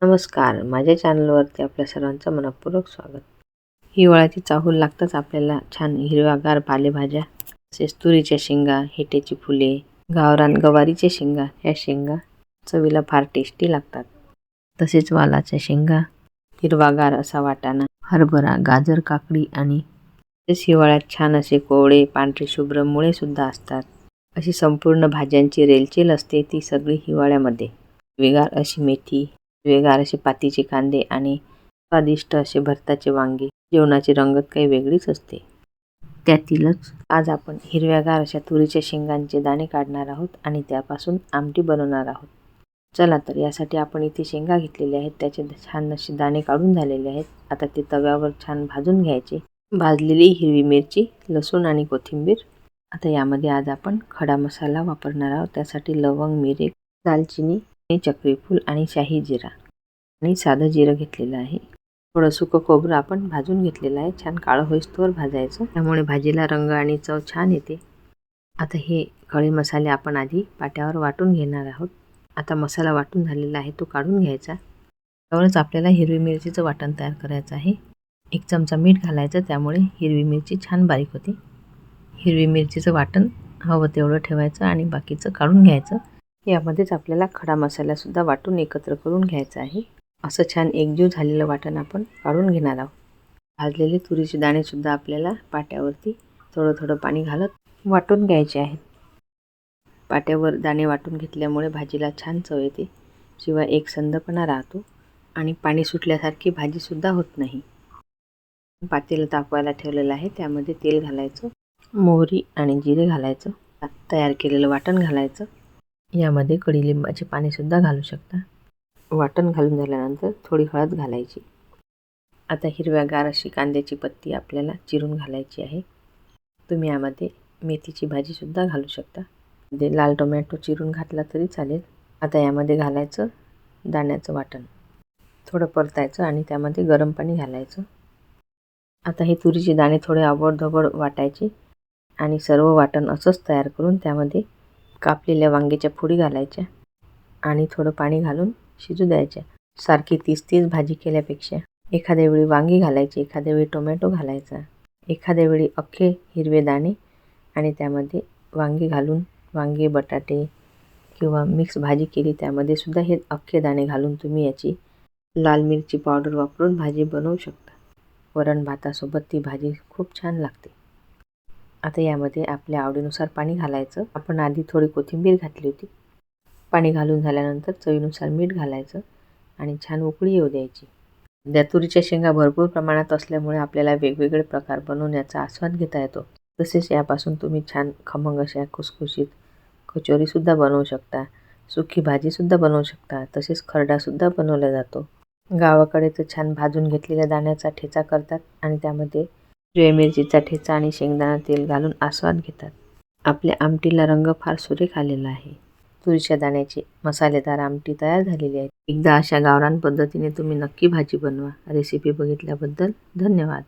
नमस्कार, माझ्या चॅनलवरती आपल्या सर्वांचं मनःपूर्वक स्वागत. हिवाळ्याची चाहूल लागताच आपल्याला छान हिरव्यागार पालेभाज्या, तसेच तुरीच्या शेंगा, हेटेची फुले, गावरान गवारीच्या शेंगा, या शेंगा चवीला फार टेस्टी लागतात. तसेच वालाच्या शेंगा, हिरवागार असा वाटाणा, हरभरा, गाजर, काकडी आणि तसेच हिवाळ्यात छान असे कोवळे पांढरे शुभ्र मुळे सुद्धा असतात. अशी संपूर्ण भाज्यांची रेलचेल असते ती सगळी हिवाळ्यामध्ये. वेगार अशी मेथी, वेगार असे पातीचे कांदे आणि स्वादिष्ट असे भरताचे वांगे, जेवणाची रंगत काही वेगळीच असते. त्यातीलच आज आपण हिरव्यागार अशा तुरीच्या शेंगांचे दाणे काढणार आहोत आणि त्यापासून आमटी बनवणार आहोत. चला तर यासाठी आपण इथे शेंगा घेतलेले आहेत, त्याचे छान असे दाणे काढून झालेले आहेत. आता ते तव्यावर छान भाजून घ्यायचे. भाजलेली हिरवी मिरची, लसूण आणि कोथिंबीर. आता यामध्ये आज आपण खडा मसाला वापरणार आहोत. त्यासाठी लवंग, मिरे, दालचिनी, चक्रीफूल आणि शाही जिरा आणि साधं जिरं घेतलेलं आहे. थोडं सुकं खोबरं आपण भाजून घेतलेलं आहे. छान काळं होईस्तोवर भाजायचं, त्यामुळे भाजीला रंग आणि चव छान येते. आता हे खडे मसाले आपण आधी पाट्यावर वाटून घेणार आहोत. आता मसाला वाटून झालेला आहे तो काढून घ्यायचा. त्यावरच आपल्याला हिरवी मिरचीचं वाटण तयार करायचं आहे. 1 चमचा मीठ घालायचं, त्यामुळे हिरवी मिरची छान बारीक होते. हिरवी मिरचीचं वाटण हवं तेवढं ठेवायचं आणि बाकीचं काढून घ्यायचं. यामध्येच आपल्याला खडा मसालासुद्धा वाटून एकत्र करून घ्यायचा आहे. असं छान एकजीव झालेलं वाटण आपण काढून घेणार आहोत. भाजलेले तुरीचे दाणेसुद्धा आपल्याला पाट्यावरती थोडं थोडं पाणी घालत वाटून घ्यायचे आहेत. पाट्यावर दाणे वाटून घेतल्यामुळे भाजीला छान चव येते, शिवाय एकसंधपणा राहतो आणि पाणी सुटल्यासारखी भाजीसुद्धा होत नाही. पातेलं तापवायला ठेवलेलं आहे, त्यामध्ये तेल घालायचं, मोहरी आणि जिरे घालायचं, तयार केलेलं वाटण घालायचं. यामध्ये कडीलिंबाचे पाणीसुद्धा घालू शकता. वाटण घालून झाल्यानंतर थोडी हळद घालायची. आता हिरव्यागार अशी कांद्याची पत्ती आपल्याला चिरून घालायची आहे. तुम्ही यामध्ये मेथीची भाजीसुद्धा घालू शकता. लाल टोमॅटो चिरून घातला तरी चालेल. आता यामध्ये घालायचं दाण्याचं वाटण, थोडं परतायचं आणि त्यामध्ये गरम पाणी घालायचं. आता हे तुरीचे दाणे थोडे आबडधोबड वाटायचे आणि सर्व वाटण असंच तयार करून त्यामध्ये कापलेल्या वांग्याच्या फोडी घालायच्या आणि थोडं पाणी घालून शिजू द्यायच्या. सारखी 30 भाजी केल्यापेक्षा एखाद्या वेळी वांगी घालायची, एखाद्या वेळी टोमॅटो घालायचा, एखाद्या वेळी अख्खे हिरवे दाणे आणि त्यामध्ये वांगी घालून, वांगे, बटाटे किंवा मिक्स भाजी केली त्यामध्ये सुद्धा हे अख्खे दाणे घालून तुम्ही याची लाल मिरची पावडर वापरून भाजी बनवू शकता. वरण भातासोबत ती भाजी खूप छान लागते. आता यामध्ये आपल्या आवडीनुसार पाणी घालायचं. आपण आधी थोडी कोथिंबीर घातली होती. पाणी घालून झाल्यानंतर चवीनुसार मीठ घालायचं आणि छान उकळी येऊ द्यायची. तुरीच्या शेंगा भरपूर प्रमाणात असल्यामुळे आपल्याला वेगवेगळे प्रकार बनवून याचा आस्वाद घेता येतो. तसेच यापासून तुम्ही छान खमंग अशा खुसखुशीत कचोरीसुद्धा बनवू शकता, सुकी भाजीसुद्धा बनवू शकता, तसेच खरडासुद्धा बनवला जातो. गावाकडे तर छान भाजून घेतलेल्या दाण्याचा ठेचा करतात आणि त्यामध्ये हिरव्या मिरचीचा ठेचा आणि शेंगदाणा तेल घालून आस्वाद घेतात. आपल्या आमटीला रंग फार सुरेख आलेला आहे. तुरीच्या दाण्याची मसालेदार आमटी तयार झालेली आहे. एकदा अशा गावरान पद्धतीने तुम्ही नक्की भाजी बनवा. रेसिपी बघितल्याबद्दल धन्यवाद.